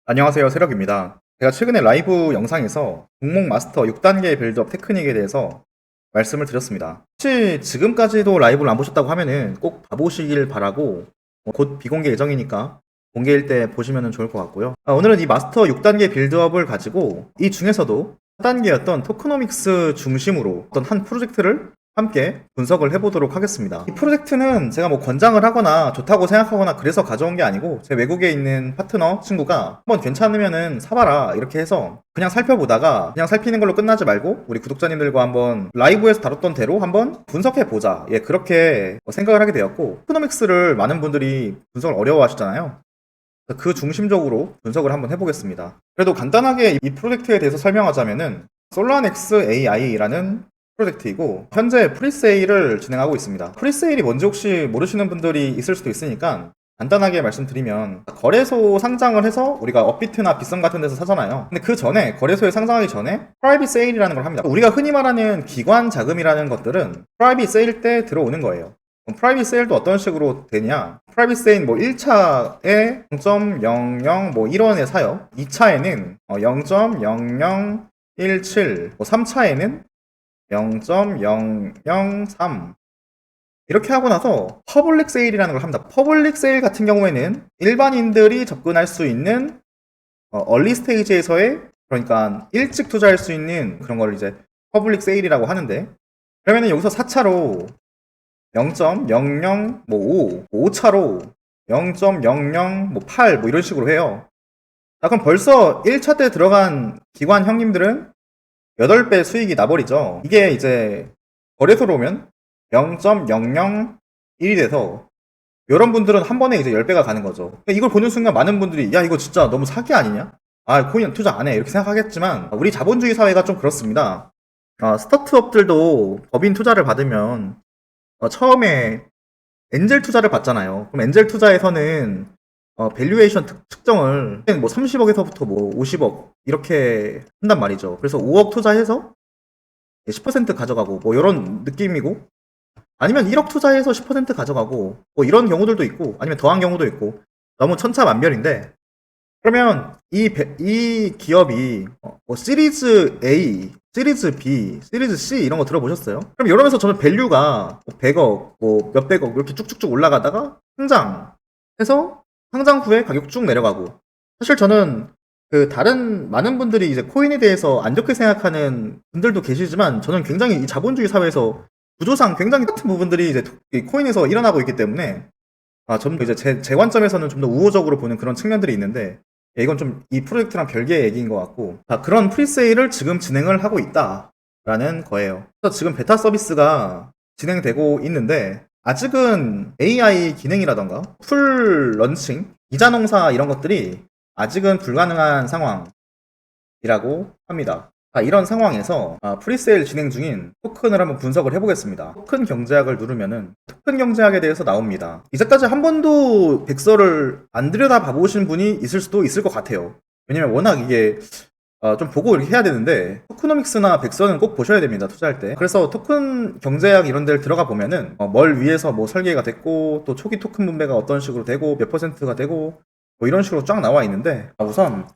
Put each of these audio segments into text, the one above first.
안녕하세요, 세력입니다. 제가 최근에 라이브 영상에서 종목 마스터 6단계 빌드업 테크닉에 대해서 말씀을 드렸습니다. 혹시 지금까지도 라이브를 안 보셨다고 하면은 꼭 봐보시길 바라고, 곧 비공개 예정이니까 공개일 때 보시면 좋을 것 같고요. 오늘은 이 마스터 6단계 빌드업을 가지고 이 중에서도 4단계였던 토크노믹스 중심으로 어떤 한 프로젝트를 함께 분석을 해보도록 하겠습니다. 이 프로젝트는 제가 뭐 권장을 하거나 좋다고 생각하거나 그래서 가져온 게 아니고 제 외국에 있는 파트너 친구가 한번 괜찮으면은 사봐라 이렇게 해서 그냥 살펴보다가 그냥 살피는 걸로 끝나지 말고 우리 구독자님들과 한번 라이브에서 다뤘던 대로 한번 분석해보자, 예, 그렇게 생각을 하게 되었고, 토크노믹스를 많은 분들이 분석을 어려워하시잖아요. 그 중심적으로 분석을 한번 해보겠습니다. 그래도 간단하게 이 프로젝트에 대해서 설명하자면은 솔라넥스 AI라는 프로젝트이고 현재 프리세일을 진행하고 있습니다. 프리세일이 뭔지 혹시 모르시는 분들이 있을 수도 있으니까 간단하게 말씀드리면, 거래소 상장을 해서 우리가 업비트나 빗썸 같은 데서 사잖아요. 근데 그 전에, 거래소에 상장하기 전에 프라이빗 세일이라는 걸 합니다. 우리가 흔히 말하는 기관 자금이라는 것들은 프라이빗 세일 때 들어오는 거예요. 프라이빗 세일도 어떤 식으로 되냐? 프라이빗 세일 뭐 1차에 0.00 뭐 1원에 사요. 2차에는 0.0017, 뭐 3차에는 0.003 이렇게 하고 나서 퍼블릭 세일이라는 걸 합니다. 퍼블릭 세일 같은 경우에는 일반인들이 접근할 수 있는 얼리 스테이지에서의, 그러니까 일찍 투자할 수 있는 그런 걸 이제 퍼블릭 세일이라고 하는데, 그러면은 여기서 4차로 0.00 뭐 5, 5차로 0.00 뭐 8 뭐 이런 식으로 해요. 자, 그럼 벌써 1차 때 들어간 기관 형님들은 8배 수익이 나버리죠. 이게 이제 거래소로 오면 0.001이 돼서 이런 분들은 한 번에 이제 10배가 가는 거죠. 이걸 보는 순간 많은 분들이 야, 이거 진짜 너무 사기 아니냐? 아, 코인 투자 안 해, 이렇게 생각하겠지만 우리 자본주의 사회가 좀 그렇습니다. 스타트업들도 법인 투자를 받으면 처음에 엔젤 투자를 받잖아요. 그럼 엔젤 투자에서는 밸류에이션 측정을 뭐 30억에서부터 뭐 50억 이렇게 한단 말이죠. 그래서 5억 투자해서 10% 가져가고 뭐 이런 느낌이고, 아니면 1억 투자해서 10% 가져가고 뭐 이런 경우들도 있고, 아니면 더한 경우도 있고, 너무 천차만별인데, 그러면 이 기업이 뭐 시리즈 A, 시리즈 B, 시리즈 C 이런 거 들어보셨어요? 그럼 이러면서 저는 밸류가 100억, 뭐 몇백억 이렇게 쭉쭉쭉 올라가다가 상장해서 상장 후에 가격 쭉 내려가고, 사실 저는 그 다른 많은 분들이 이제 코인에 대해서 안 좋게 생각하는 분들도 계시지만 저는 굉장히 이 자본주의 사회에서 구조상 굉장히 같은 부분들이 이제 이 코인에서 일어나고 있기 때문에 좀 더 이제 제 관점에서는 좀 더 우호적으로 보는 그런 측면들이 있는데, 이건 좀 이 프로젝트랑 별개의 얘기인 것 같고, 그런 프리세일을 지금 진행을 하고 있다라는 거예요. 그래서 지금 베타 서비스가 진행되고 있는데 아직은 AI 기능이라던가 풀 런칭, 이자 농사 이런 것들이 아직은 불가능한 상황이라고 합니다. 이런 상황에서 프리세일 진행 중인 토큰을 한번 분석을 해보겠습니다. 토큰 경제학을 누르면은 토큰 경제학에 대해서 나옵니다. 이제까지 한 번도 백서를 안 들여다 봐보신 분이 있을 수도 있을 것 같아요. 왜냐면 워낙 이게 좀 보고 이렇게 해야 되는데, 토크노믹스나 백서는 꼭 보셔야 됩니다, 투자할 때. 그래서 토큰 경제학 이런 데를 들어가 보면은 뭘 위해서 뭐 설계가 됐고, 또 초기 토큰 분배가 어떤 식으로 되고 몇 퍼센트가 되고 뭐 이런 식으로 쫙 나와 있는데, 우선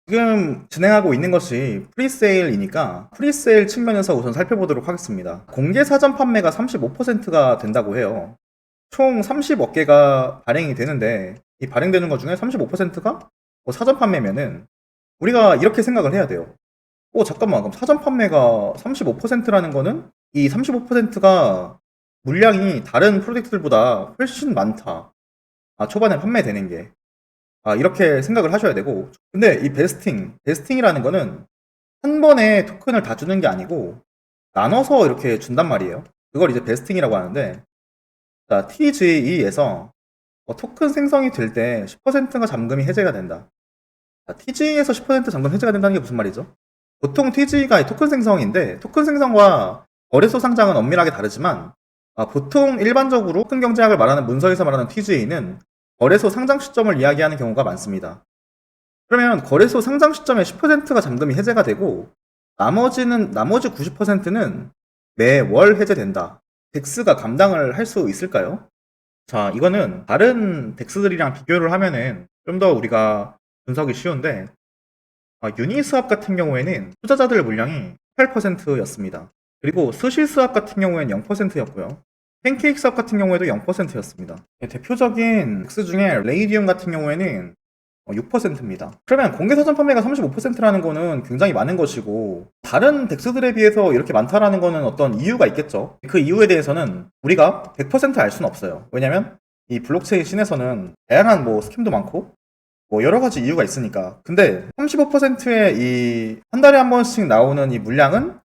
지금 진행하고 있는 것이 프리세일이니까 프리세일 측면에서 우선 살펴보도록 하겠습니다. 공개 사전 판매가 35%가 된다고 해요. 총 30억 개가 발행이 되는데, 이 발행되는 것 중에 35%가 사전 판매면은 우리가 이렇게 생각을 해야 돼요. 잠깐만, 그럼 사전 판매가 35%라는 거는 이 35%가 물량이 다른 프로젝트들보다 훨씬 많다. 초반에 판매되는 게. 이렇게 생각을 하셔야 되고, 근데 이 베스팅이라는 거는 한 번에 토큰을 다 주는 게 아니고 나눠서 이렇게 준단 말이에요. 그걸 이제 베스팅이라고 하는데, 자, TGE에서 토큰 생성이 될 때 10%가 잠금이 해제가 된다. TG에서 10% 잠금 해제가 된다는 게 무슨 말이죠? 보통 TG가 토큰 생성인데, 토큰 생성과 거래소 상장은 엄밀하게 다르지만, 보통 일반적으로 토큰 경제학을 말하는 문서에서 말하는 TG는 거래소 상장 시점을 이야기하는 경우가 많습니다. 그러면 거래소 상장 시점에 10%가 잠금이 해제가 되고 나머지 90%는 매월 해제된다. 덱스가 감당을 할 수 있을까요? 자, 이거는 다른 덱스들이랑 비교를 하면은 좀 더 우리가 분석이 쉬운데, 유니스왑 같은 경우에는 투자자들 물량이 8%였습니다. 그리고 스시스왑 같은 경우에는 0%였고요. 팬케이크스왑 같은 경우에도 0%였습니다. 대표적인 덱스 중에 레이디움 같은 경우에는 6%입니다. 그러면 공개 사전 판매가 35%라는 거는 굉장히 많은 것이고, 다른 덱스들에 비해서 이렇게 많다라는 거는 어떤 이유가 있겠죠. 그 이유에 대해서는 우리가 100% 알 수는 없어요. 왜냐면 이 블록체인 씬에서는 다양한 스캠도 많고 여러 가지 이유가 있으니까. 근데 35%의 이 한 달에 한 번씩 나오는 이 물량은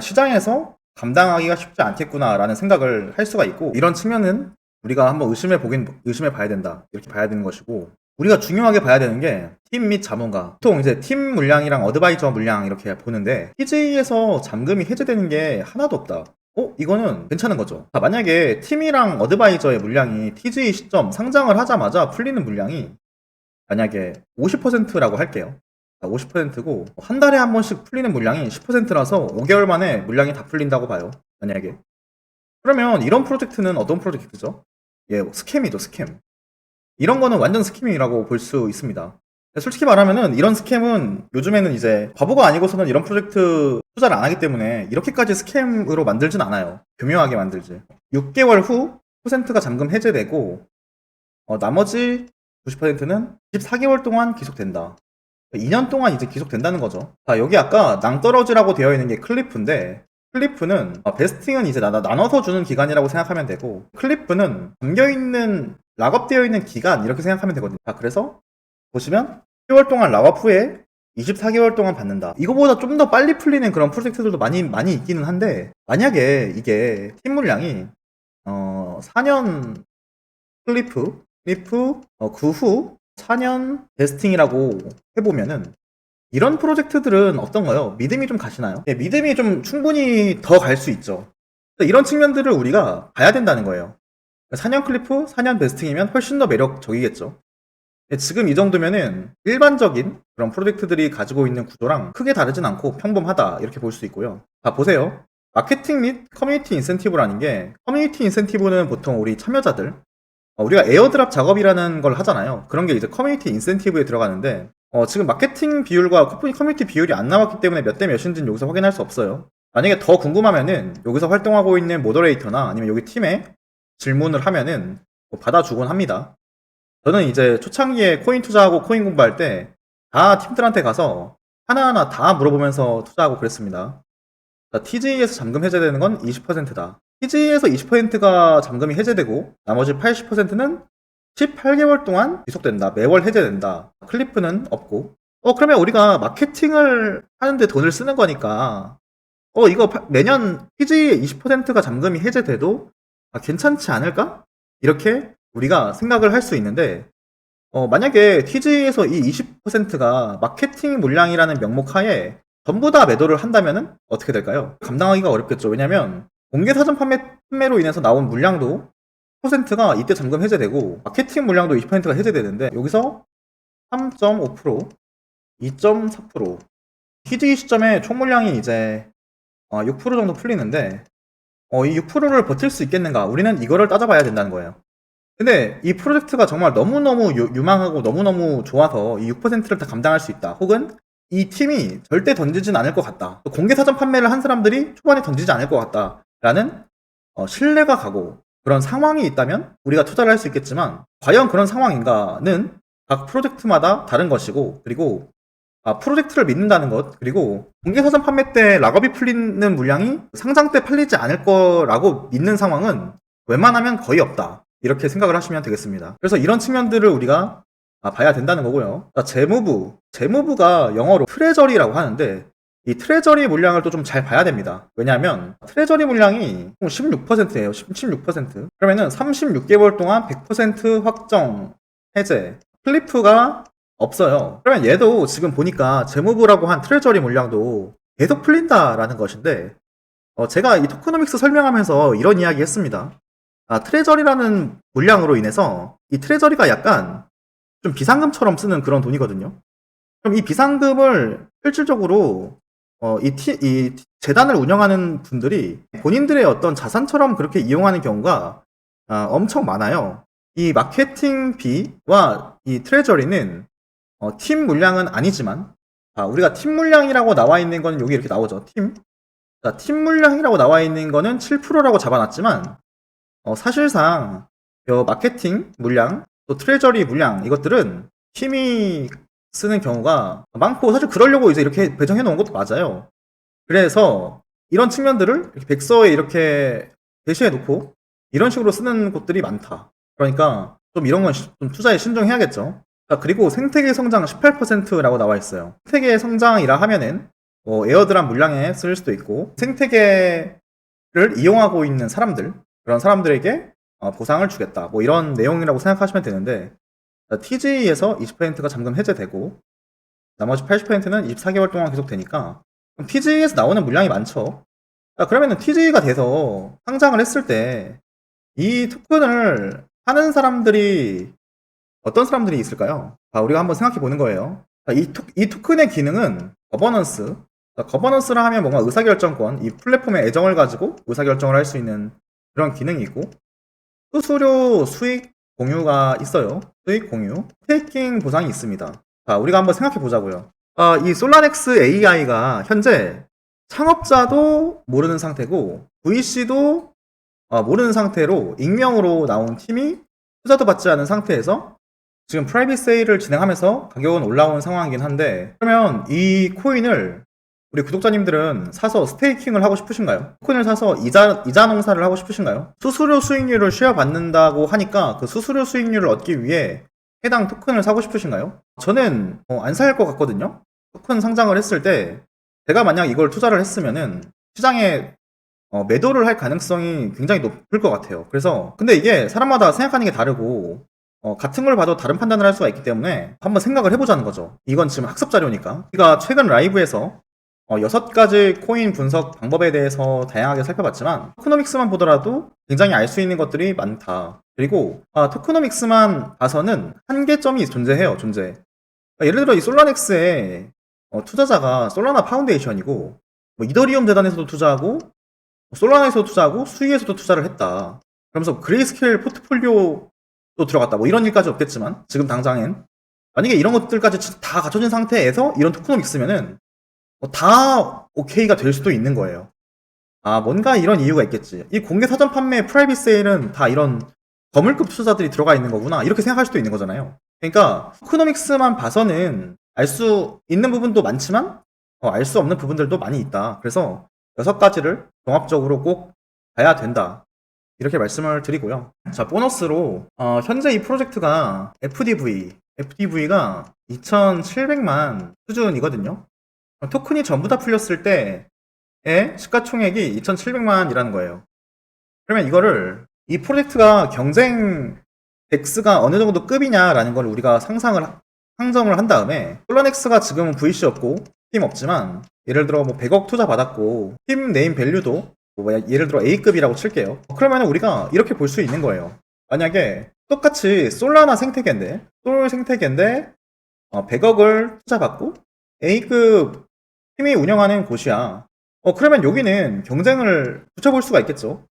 시장에서 감당하기가 쉽지 않겠구나라는 생각을 할 수가 있고, 이런 측면은 우리가 한번 의심해 봐야 된다, 이렇게 봐야 되는 것이고, 우리가 중요하게 봐야 되는 게 팀 및 자문가. 보통 이제 팀 물량이랑 어드바이저 물량 이렇게 보는데, TJ에서 잠금이 해제되는 게 하나도 없다. 이거는 괜찮은 거죠. 만약에 팀이랑 어드바이저의 물량이 TJ 시점 상장을 하자마자 풀리는 물량이 만약에 50%라고 할게요. 50%고 한 달에 한 번씩 풀리는 물량이 10%라서 5개월 만에 물량이 다 풀린다고 봐요. 만약에. 그러면 이런 프로젝트는 어떤 프로젝트죠? 스캠이죠, 스캠. 이런 거는 완전 스캠이라고 볼 수 있습니다. 솔직히 말하면은 이런 스캠은 요즘에는 이제 바보가 아니고서는 이런 프로젝트 투자를 안 하기 때문에 이렇게까지 스캠으로 만들진 않아요. 교묘하게 만들지. 6개월 후 퍼센트가 잠금 해제되고 나머지 90%는 24개월 동안 기속된다. 2년 동안 이제 기속된다는 거죠. 여기 아까 낭떠러지라고 되어 있는 게 클리프인데, 클리프는 베스팅은 이제 나눠서 주는 기간이라고 생각하면 되고, 클리프는 담겨있는 락업되어 있는 기간 이렇게 생각하면 되거든요. 그래서 보시면 10개월 동안 락업 후에 24개월 동안 받는다. 이거보다 좀 더 빨리 풀리는 그런 프로젝트들도 많이 있기는 한데, 만약에 이게 팀 물량이 4년 클리프 그 후 4년 베스팅이라고 해보면은 이런 프로젝트들은 어떤가요? 믿음이 좀 가시나요? 믿음이 좀 충분히 더 갈 수 있죠. 이런 측면들을 우리가 봐야 된다는 거예요. 4년 클리프, 4년 베스팅이면 훨씬 더 매력적이겠죠. 지금 이 정도면은 일반적인 그런 프로젝트들이 가지고 있는 구조랑 크게 다르진 않고 평범하다, 이렇게 볼 수 있고요. 보세요. 마케팅 및 커뮤니티 인센티브라는 게, 커뮤니티 인센티브는 보통 우리 참여자들, 우리가 에어드랍 작업이라는 걸 하잖아요. 그런 게 이제 커뮤니티 인센티브에 들어가는데, 지금 마케팅 비율과 커뮤니티 비율이 안 나왔기 때문에 몇 대 몇인지는 여기서 확인할 수 없어요. 만약에 더 궁금하면은 여기서 활동하고 있는 모더레이터나 아니면 여기 팀에 질문을 하면은 받아주곤 합니다. 저는 이제 초창기에 코인 투자하고 코인 공부할 때 다 팀들한테 가서 하나하나 다 물어보면서 투자하고 그랬습니다. TJ에서 잠금 해제되는 건 20%다. TJ에서 20%가 잠금이 해제되고 나머지 80%는 18개월 동안 지속된다. 매월 해제된다. 클리프는 없고. 그러면 우리가 마케팅을 하는데 돈을 쓰는 거니까 이거 매년 TJ의 20%가 잠금이 해제돼도 괜찮지 않을까? 이렇게 우리가 생각을 할 수 있는데, 만약에 TJ에서 이 20%가 마케팅 물량이라는 명목 하에 전부 다 매도를 한다면은 어떻게 될까요? 감당하기가 어렵겠죠. 왜냐면 공개 사전 판매로 인해서 나온 물량도 10%가 이때 잠금 해제되고 마케팅 물량도 20%가 해제되는데, 여기서 3.5%, 2.4%, TJ 시점에 총 물량이 이제 6% 정도 풀리는데, 이 6%를 버틸 수 있겠는가? 우리는 이거를 따져봐야 된다는 거예요. 근데 이 프로젝트가 정말 너무너무 유망하고 너무너무 좋아서 이 6%를 다 감당할 수 있다. 혹은 이 팀이 절대 던지진 않을 것 같다. 공개 사전 판매를 한 사람들이 초반에 던지지 않을 것 같다. 라는 신뢰가 가고 그런 상황이 있다면 우리가 투자를 할 수 있겠지만, 과연 그런 상황인가는 각 프로젝트마다 다른 것이고, 그리고 프로젝트를 믿는다는 것, 그리고 공개 사전 판매 때 락업이 풀리는 물량이 상장 때 팔리지 않을 거라고 믿는 상황은 웬만하면 거의 없다. 이렇게 생각을 하시면 되겠습니다. 그래서 이런 측면들을 우리가 봐야 된다는 거고요. 재무부가 영어로 트레저리라고 하는데, 이 트레저리 물량을 또 좀 잘 봐야 됩니다. 왜냐하면 트레저리 물량이 16%예요. 16%. 그러면은 36개월 동안 100% 확정 해제. 클리프가 없어요. 그러면 얘도 지금 보니까 재무부라고 한 트레저리 물량도 계속 풀린다라는 것인데, 제가 이 토크노믹스 설명하면서 이런 이야기 했습니다. 트레저리라는 물량으로 인해서 이 트레저리가 약간 좀 비상금처럼 쓰는 그런 돈이거든요. 그럼 이 비상금을 실질적으로 이 재단을 운영하는 분들이 본인들의 어떤 자산처럼 그렇게 이용하는 경우가 엄청 많아요. 이 마케팅비와 이 트레저리는 팀 물량은 아니지만, 우리가 팀 물량이라고 나와 있는 건 여기 이렇게 나오죠. 팀 물량이라고 나와 있는 거는 7%라고 잡아놨지만, 사실상 마케팅 물량, 또 트레저리 물량, 이것들은 팀이 쓰는 경우가 많고, 사실 그러려고 이제 이렇게 배정해 놓은 것도 맞아요. 그래서 이런 측면들을 이렇게 백서에 이렇게 배치해 놓고 이런 식으로 쓰는 곳들이 많다. 그러니까 좀 이런 건 좀 투자에 신중해야겠죠. 그리고 생태계 성장 18%라고 나와 있어요. 생태계 성장이라 하면은 에어드랍 물량에 쓸 수도 있고, 생태계를 이용하고 있는 사람들, 그런 사람들에게 보상을 주겠다, 뭐 이런 내용이라고 생각하시면 되는데, TG에서 20%가 잠금 해제되고 나머지 80%는 24개월 동안 계속 되니까 TG에서 나오는 물량이 많죠. 그러면은 TG가 돼서 상장을 했을 때 이 토큰을 하는 사람들이 어떤 사람들이 있을까요? 우리가 한번 생각해 보는 거예요. 이 토큰의 기능은 거버넌스라 하면 뭔가 의사결정권, 이 플랫폼의 애정을 가지고 의사결정을 할 수 있는 그런 기능이고, 수수료 수익 공유가 있어요. 수익 공유, 스테이킹 보상이 있습니다. 우리가 한번 생각해 보자고요. 이 솔라넥스 AI가 현재 창업자도 모르는 상태고 VC도 모르는 상태로 익명으로 나온 팀이 투자도 받지 않은 상태에서 지금 프라이빗 세일을 진행하면서 가격은 올라온 상황이긴 한데, 그러면 이 코인을 우리 구독자님들은 사서 스테이킹을 하고 싶으신가요? 토큰을 사서 이자 농사를 하고 싶으신가요? 수수료 수익률을 쉐어받는다고 하니까 그 수수료 수익률을 얻기 위해 해당 토큰을 사고 싶으신가요? 저는 안 살 것 같거든요. 토큰 상장을 했을 때 제가 만약 이걸 투자를 했으면은 시장에 매도를 할 가능성이 굉장히 높을 것 같아요. 그래서 근데 이게 사람마다 생각하는 게 다르고 같은 걸 봐도 다른 판단을 할 수가 있기 때문에 한번 생각을 해보자는 거죠. 이건 지금 학습 자료니까. 우리가 최근 라이브에서 6가지 코인 분석 방법에 대해서 다양하게 살펴봤지만, 토크노믹스만 보더라도 굉장히 알 수 있는 것들이 많다. 그리고 토크노믹스만 봐서는 한계점이 존재해요. 예를 들어 이 솔라넥스의 투자자가 솔라나 파운데이션이고, 뭐 이더리움 재단에서도 투자하고 솔라나에서도 투자하고 수익에서도 투자를 했다. 그러면서 그레이스케일 포트폴리오도 들어갔다. 뭐 이런 일까지 없겠지만 지금 당장엔 만약에 이런 것들까지 다 갖춰진 상태에서 이런 토크노믹스면은 다 오케이가 될 수도 있는 거예요. 뭔가 이런 이유가 있겠지. 이 공개 사전 판매 프라이빗 세일은 다 이런 거물급 투자자들이 들어가 있는 거구나, 이렇게 생각할 수도 있는 거잖아요. 그러니까 토크노믹스만 봐서는 알 수 있는 부분도 많지만 알 수 없는 부분들도 많이 있다. 그래서 6가지를 종합적으로 꼭 봐야 된다, 이렇게 말씀을 드리고요. 자, 보너스로 현재 이 프로젝트가 FDV가 2,700만 수준이거든요. 토큰이 전부 다 풀렸을 때의 시가총액이 2,700만이라는 거예요. 그러면 이거를 이 프로젝트가 경쟁 덱스가 어느 정도 급이냐라는 걸 우리가 상정을 한 다음에, 솔라넥스가 지금은 VC 없고 팀 없지만 예를 들어 뭐 100억 투자 받았고 팀 네임 밸류도 뭐 예를 들어 A급이라고 칠게요. 그러면 우리가 이렇게 볼 수 있는 거예요. 만약에 똑같이 솔라나 생태계인데 100억을 투자 받고 A급 팀이 운영하는 곳이야. 그러면 여기는 경쟁을 붙여볼 수가 있겠죠.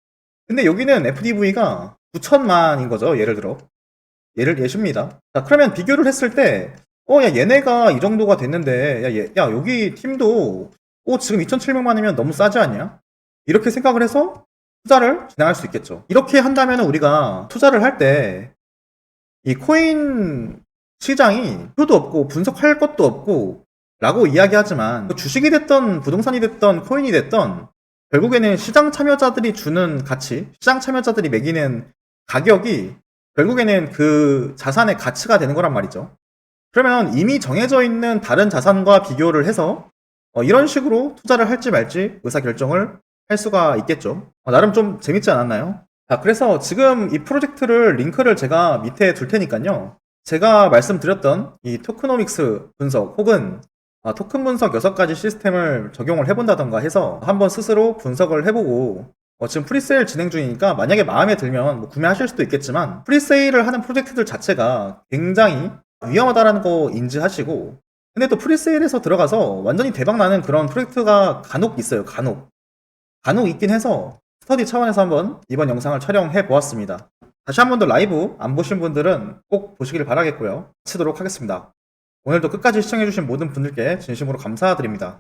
근데 여기는 FDV가 9천만인 거죠. 예십니다. 자, 그러면 비교를 했을 때, 야, 얘네가 이 정도가 됐는데, 야, 여기 팀도, 지금 2,700만이면 너무 싸지 않냐? 이렇게 생각을 해서 투자를 진행할 수 있겠죠. 이렇게 한다면 우리가 투자를 할 때, 이 코인 시장이 표도 없고 분석할 것도 없고 라고 이야기하지만, 주식이 됐던 부동산이 됐던 코인이 됐던 결국에는 시장 참여자들이 주는 가치, 시장 참여자들이 매기는 가격이 결국에는 그 자산의 가치가 되는 거란 말이죠. 그러면 이미 정해져 있는 다른 자산과 비교를 해서 이런 식으로 투자를 할지 말지 의사결정을 할 수가 있겠죠. 나름 좀 재밌지 않았나요? 자, 그래서 지금 이 프로젝트를 링크를 제가 밑에 둘 테니까요. 제가 말씀드렸던 이 토크노믹스 분석 혹은 토큰 분석 6가지 시스템을 적용을 해본다던가 해서 한번 스스로 분석을 해보고, 지금 프리세일 진행 중이니까 만약에 마음에 들면 뭐 구매하실 수도 있겠지만, 프리세일을 하는 프로젝트들 자체가 굉장히 위험하다라는 거 인지하시고, 근데 또 프리세일에서 들어가서 완전히 대박나는 그런 프로젝트가 간혹 있어요. 간혹 있긴 해서 스터디 차원에서 한번 이번 영상을 촬영해 보았습니다. 다시 한 번 더 라이브 안 보신 분들은 꼭 보시길 바라겠고요. 마치도록 하겠습니다. 오늘도 끝까지 시청해주신 모든 분들께 진심으로 감사드립니다.